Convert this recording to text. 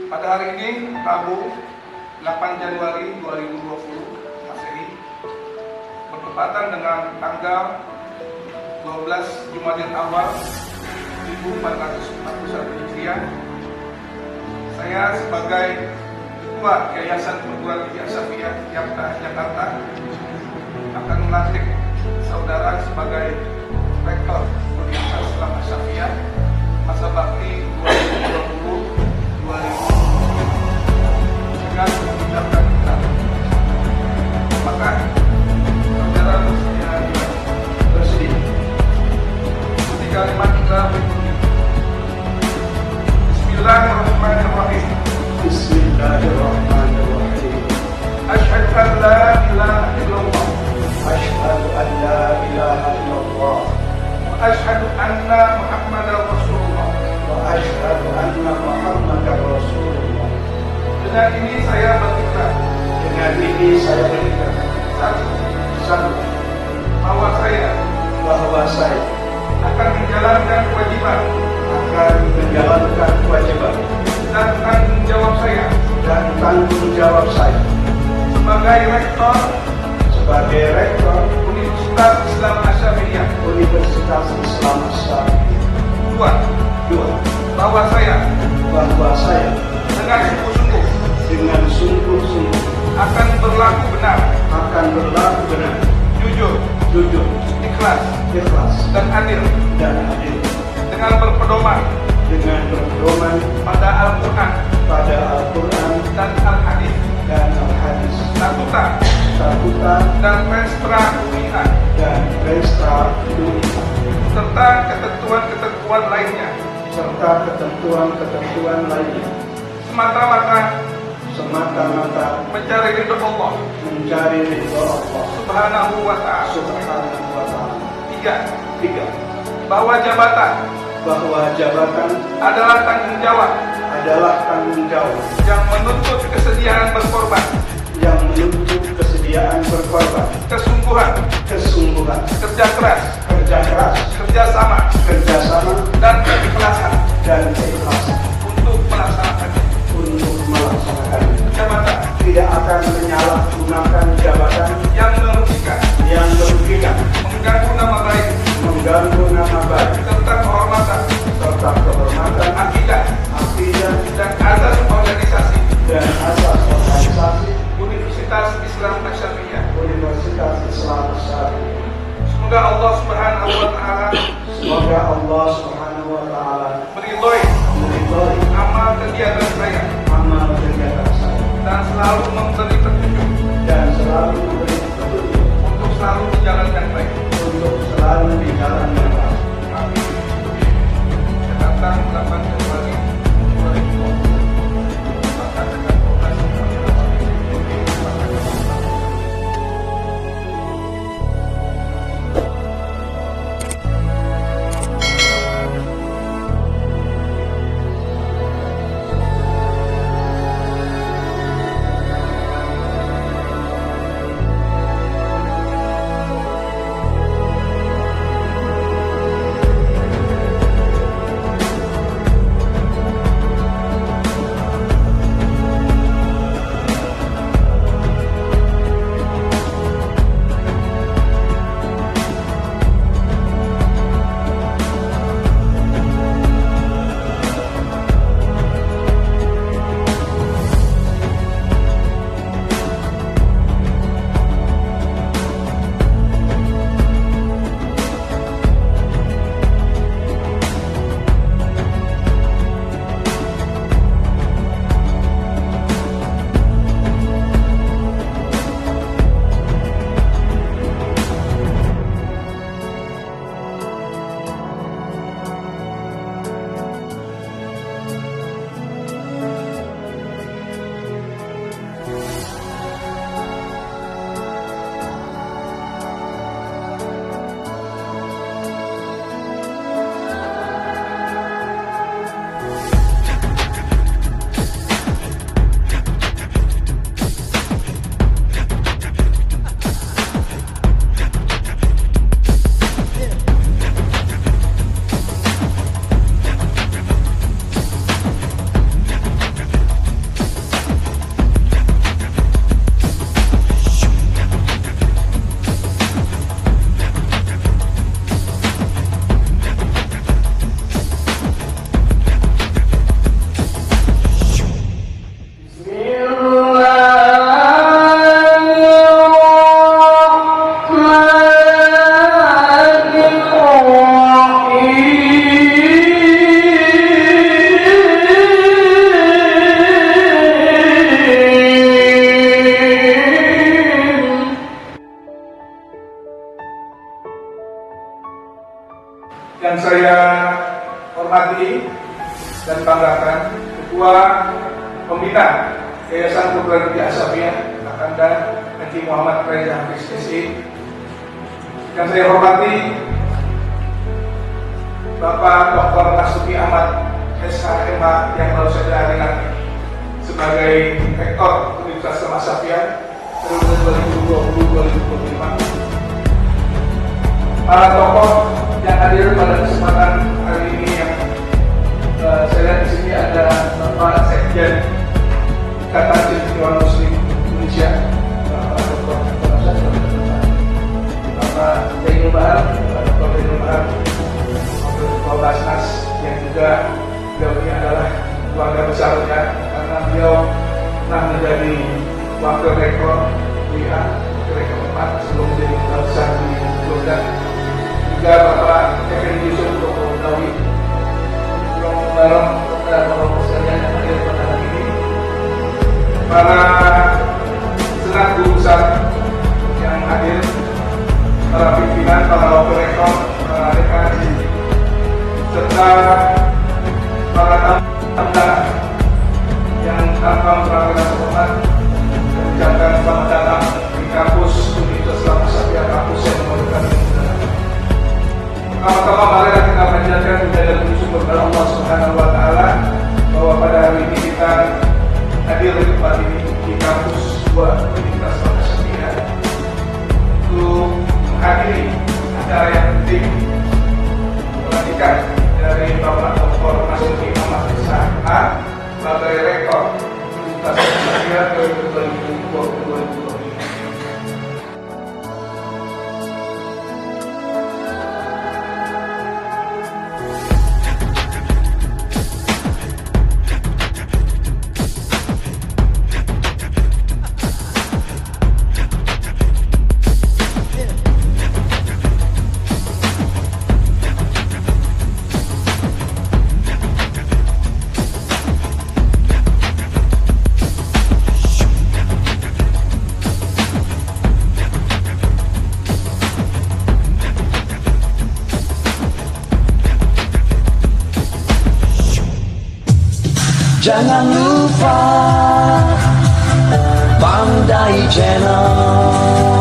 Pada hari ini, Rabu 8 Januari 2020 Masehi, bertepatan dengan tanggal 12 Jumadil Awal 1441 Hijriah, saya sebagai Ketua Yayasan Perguruan Tinggi Asy-Syafiyah Yapta Jakarta akan melantik saudara sebagai Rektor Universitas Islam Asy-Syafiyah masa bakti 2020-2020 dengan mengucapkan selamat. Maka saudara bersedia seperti kalimat kita berikut. Bismillahirrahmanirrahim. Bismillahirrahmanirrahim. Asyhadu an la ilaha illallah. Asyhadu an la ilaha illallah. Wa asyhadu anna Muhammadar Rasulullah. Wa asyhadu anna Muhammadar Rasulullah. Dengan ini saya berikrar. Dengan ini saya berikrar. Satu, bahwa saya akan menjalankan kewajiban dan tanggung jawab saya sebagai rektor Universitas Islam Asy-Syafiyah. Dua, bahwa saya dengan sungguh-sungguh akan berlaku benar, jujur, ikhlas, dan adil dengan berpedoman pada Al-Quran dan Al-Hadis, statuta dan Restra UIA, serta ketentuan-ketentuan lainnya, semata-mata mencari ridho Allah Subhanahu wa ta'ala. Tiga, bahwa jabatan adalah tanggung jawab yang menuntut kesediaan berkorban, kesungguhan, kerja keras, kerjasama, dan keikhlasan untuk melaksanakannya. Jabatan Tidak akan menyalahgunakan jabatan yang merugikan, mengganggu nama baik, serta kehormatan, akidah, dan azas organisasi Universitas Islam Asy-Syafiyah. Semoga Allah Subhanahu wa Ta'ala meridhoi amal kegiatan saya dan selalu memberi petunjuk untuk selalu berjalan yang baik. Amin. Jakarta 8 Januari 2020. Maka dengan operasi kami awali ini Ketua Pembina Yayasan Putra Duti Asafiyah Kakanda Haji Muhammad Reza Hafiz SI. Yang saya hormati Bapak Dr. Nasuki Ahmad SHMH yang baru saja dilantik sebagai Rektor Universitas Asafiyah periode 2020-2025. Para tokoh yang hadir pada kesempatan hari ini yang saya lihat di sini ada Bapak Sekjen Ikatan Cendekiawan Muslim Indonesia, Bapak Dr. Bapak Zainul Bahar, Dr. Zainul Bahar, Ketua Basnas yang juga beliau ini adalah keluarga besarnya karena beliau pernah menjadi wakil rektor WIA, wakil rektor 4 sebelum menjadi ketua besar di Jordan. Juga Bapak Kevin Yusuf Dr. Dawi, bareng dan bapak sekalian yang hadir pada hari ini, para senat guru besar yang hadir, para pimpinan, para wakil rektor, para dekan, serta para tamu yang tanpa meragukan hormat mengucapkan selamat datang di kampus Universitas Asafiyah kampus yang memerlukan kemudahan. Pertama-tama mari kita panjatkan puja dan bersyukur kepada Allah Subhanahu wa taala bahwa pada hari ini kita hadir di tempat ini di kampus Universitas Asafiyah untuk menghadiri acara yang penting pelantikan dari Bapak Dr. Nasuki Ahmad SHMH sebagai Rektor Universitas Asafiyah periode 2020-2025. Jangan lupa Pandai Channel.